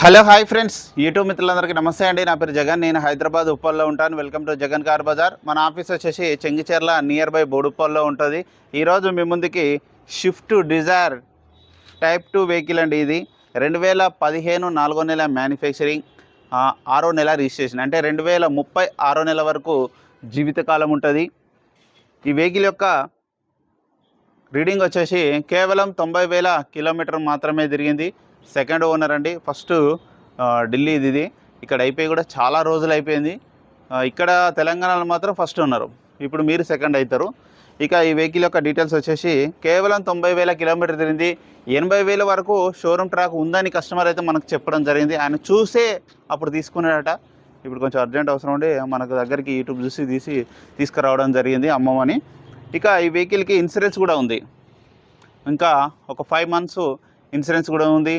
Hello hi friends, YouTube మిత్రులందరికీ నమస్తే అండి. నా పేరు జగన్. నేను హైదరాబాద్ ఉప్పల్లో ఉంటాను. Welcome to Jagan car bazaar. మన ఆఫీస్ వచ్చేసి చెంగిచెర్ల నియర్ బై బోడుప్పల్లో ఉంటుంది. ఈరోజు మీ ముందుకి షిఫ్ట్ డిజైర్ టైప్ 2 వెహికల్ అండి. ఇది 2015 4వ నెల మ్యానుఫ్యాక్చరింగ్, 6వ నెల రిజిస్ట్రేషన్, అంటే 2030 6వ నెల వరకు జీవితకాలం ఉంటుంది. ఈ వెహికల్ యొక్క రీడింగ్ వచ్చేసి కేవలం 90,000 కిలోమీటర్ మాత్రమే తిరిగింది. సెకండ్ ఓనర్ అండి. ఫస్ట్ ఢిల్లీ ఇది. ఇక్కడ అయిపోయి కూడా చాలా రోజులు అయిపోయింది. ఇక్కడ తెలంగాణలో మాత్రం ఫస్ట్ ఉన్నారు. ఇప్పుడు మీరు సెకండ్ అవుతారు. ఇక ఈ వెహికల్ యొక్క డీటెయిల్స్ వచ్చేసి కేవలం 90,000 కిలోమీటర్ తిరిగింది. 80,000 వరకు షోరూమ్ ట్రాక్ ఉందని కస్టమర్ అయితే మనకు చెప్పడం జరిగింది. ఆయన చూసే అప్పుడు తీసుకున్నాడట. ఇప్పుడు కొంచెం అర్జెంట్ అవసరం ఉండి మనకు దగ్గరికి యూట్యూబ్ చూసి తీసుకురావడం జరిగింది అమ్మమని. ఇక ఈ వెహికల్కి ఇన్సూరెన్స్ కూడా ఉంది. ఇంకా ఒక 5 months ఇన్సూరెన్స్ కూడా ఉంది.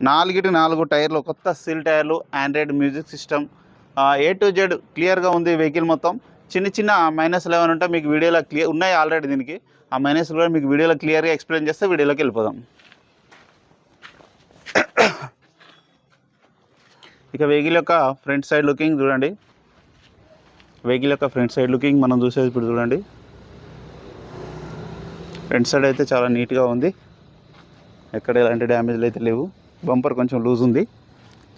4 టైర్లు, కొత్త సీల్ టైర్లు, Android music system, A to Z క్లియర్గా ఉంది వెహికల్ మొత్తం. చిన్న మైనస్లు ఏమైనా ఉంటే మీకు వీడియోలో క్లియర్ ఉన్నాయి ఆల్రెడీ. దీనికి ఆ మైనస్లు కూడా మీకు వీడియోలో క్లియర్గా ఎక్స్ప్లెయిన్ చేస్తే వీడియోలోకి వెళ్ళిపోదాం. ఇక వెహికల్ యొక్క ఫ్రంట్ సైడ్ లుకింగ్ చూడండి. వెహికల్ యొక్క ఫ్రంట్ సైడ్ లుకింగ్ మనం చూసేది ఇప్పుడు చూడండి. ఫ్రంట్ సైడ్ అయితే చాలా నీట్గా ఉంది. ఎక్కడ ఎలాంటి డ్యామేజ్లు అయితే లేవు. బంపర్ కొంచెం లూజ్ ఉంది.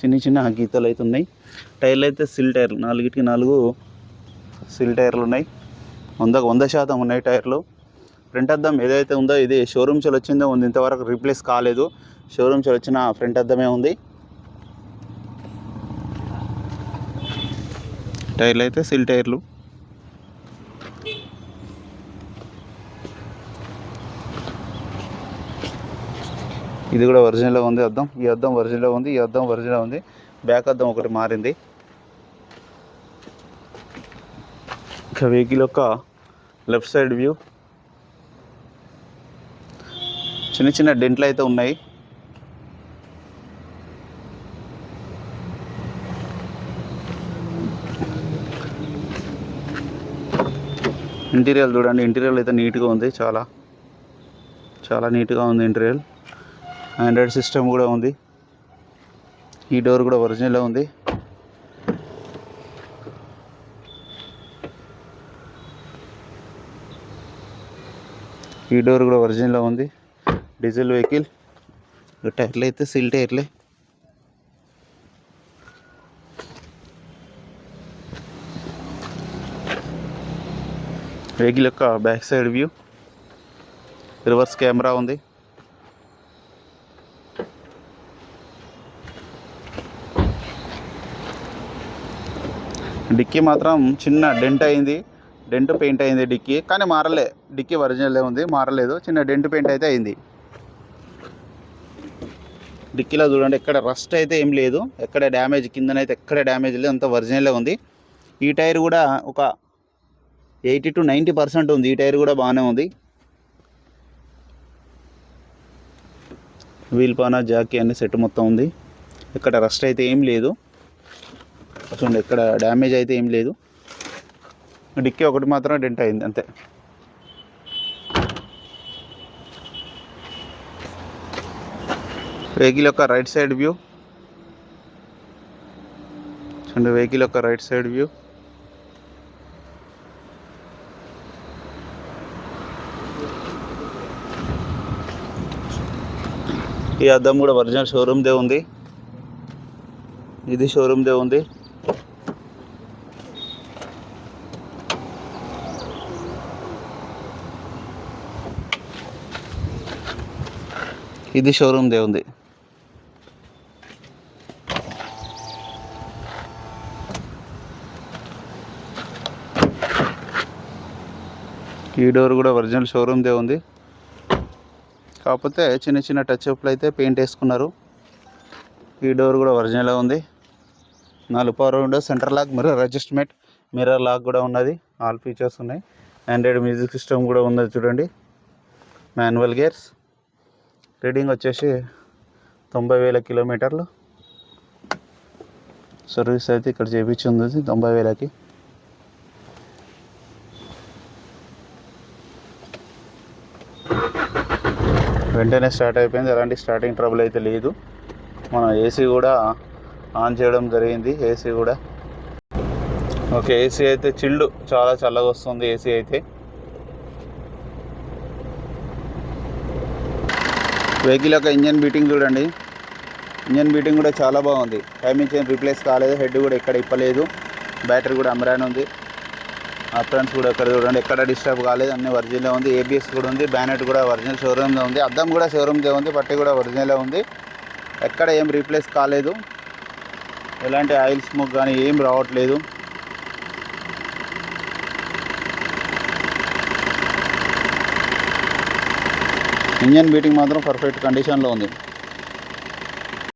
చిన్న గీతలు అయితే ఉన్నాయి. టైర్లు అయితే సిల్ టైర్లు, 4 సిల్ టైర్లు ఉన్నాయి. 100% ఉన్నాయి టైర్లు. ఫ్రంట్ అద్దం ఏదైతే ఉందో ఇది షోరూమ్ నుంచి వచ్చిందో ఉంది. ఇంతవరకు రీప్లేస్ కాలేదు. షోరూమ్ నుంచి వచ్చిన ఫ్రంట్ అద్దమే ఉంది. టైర్లు అయితే సిల్ టైర్లు. ఇది కూడా ఒరిజినల్గా ఉంది అద్దం. ఈ అద్దం ఒరిజినల్గా ఉంది. ఈ అద్దం ఒరిజినల్ ఉంది. బ్యాక్ అద్దం ఒకటి మారింది. ఇక వెహికల్ యొక్క లెఫ్ట్ సైడ్ వ్యూ, చిన్న డెంట్లు అయితే ఉన్నాయి. ఇంటీరియర్ చూడండి. ఇంటీరియర్ అయితే నీట్గా ఉంది. చాలా నీట్గా ఉంది ఇంటీరియర్. ఆండ్రాయిడ్ సిస్టమ్ కూడా ఉంది. ఈ డోర్ కూడా ఒరిజినల్లో ఉంది. ఈ డోర్ కూడా ఒరిజినల్లో ఉంది. Diesel vehicle. టైర్లు అయితే సిల్ టైర్లే. వెహికల్ యొక్క back side view, reverse camera ఉంది. డిక్కీ మాత్రం చిన్న డెంట్ అయింది. డెంట్ పెయింట్ అయింది డిక్కీ, కానీ మారలే. డిక్కీ ఒరిజినలే ఉంది, మారలేదు. చిన్న డెంట్ పెయింట్ అయితే అయింది. డిక్కీలో చూడండి, ఎక్కడ రస్ట్ అయితే ఏం లేదు. ఎక్కడ డ్యామేజ్, కిందనైతే ఎక్కడ డ్యామేజ్ లేదు. అంత ఒరిజినలే ఉంది. ఈ టైర్ కూడా ఒక 80 to 90% ఉంది. ఈ టైర్ కూడా బాగానే ఉంది. వీల్ పానా, జాకీ అన్ని సెట్ మొత్తం ఉంది. ఎక్కడ రస్ట్ అయితే ఏం లేదు. చూడండి, ఎక్కడ డ్యామేజ్ అయితే ఏం లేదు. డిక్కీ ఒకటి మాత్రం డెంట్ అయింది అంతే. వెహికల్ యొక్క రైట్ సైడ్ వ్యూ చూడండి. వెహికల్ యొక్క రైట్ సైడ్ వ్యూ. ఈ అద్దం కూడా ఒరిజినల్ షోరూమ్దే ఉంది. ఇది షోరూమ్దే ఉంది. ఇది షోరూమ్దే ఉంది. ఈ డోర్ కూడా ఒరిజినల్ షోరూమ్దే ఉంది. కాకపోతే చిన్న టచ్ అప్లు అయితే పెయింట్ వేసుకున్నారు. ఈ డోర్ కూడా ఒరిజినల్ ఉంది. 4 power windows, centre lock, mirror adjustment, mirror lock కూడా ఉన్నది. ఆల్ ఫీచర్స్ ఉన్నాయి. ఆండ్రాయిడ్ మ్యూజిక్ సిస్టమ్ కూడా ఉన్నది చూడండి. Manual gears. రీడింగ్ వచ్చేసి 90,000 కిలోమీటర్లు. సర్వీస్ అయితే ఇక్కడ చేయించింది 90,000కి. వెంటనే స్టార్ట్ అయిపోయింది. ఎలాంటి స్టార్టింగ్ ట్రబుల్ అయితే లేదు. మన ఏసీ కూడా ఆన్ చేయడం జరిగింది. ఏసీ కూడా ఓకే. ఏసీ అయితే చిల్డ్, చాలా చల్లగా వస్తుంది ఏసీ అయితే. వెహికల్ యొక్క ఇంజన్ బీటింగ్ చూడండి. ఇంజన్ బీటింగ్ కూడా చాలా బాగుంది. టైమింగ్ చైన్ రీప్లేస్ కాలేదు, హెడ్ కూడా ఎక్కడ ఇప్పలేదు, బ్యాటరీ కూడా అమరాన్ ఉంది. ఫ్రెండ్స్ కూడా ఎక్కడ చూడండి, ఎక్కడ డిస్టర్బ్ కాలేదు, అన్ని ఒరిజినల్ ఉంది. ఏబిఎస్ కూడా ఉంది, బ్యానెట్ కూడా ఒరిజినల్ షోరూమ్లో ఉంది, అద్దం కూడా షోరూమ్దే ఉంది, పట్టి కూడా ఒరిజినల్ ఉంది, ఎక్కడ ఏం రీప్లేస్ కాలేదు, ఎలాంటి ఆయిల్ స్మోక్ కానీ ఏం రావట్లేదు. ఇంజన్ బీటింగ్ మాత్రం పర్ఫెక్ట్ కండిషన్లో ఉంది.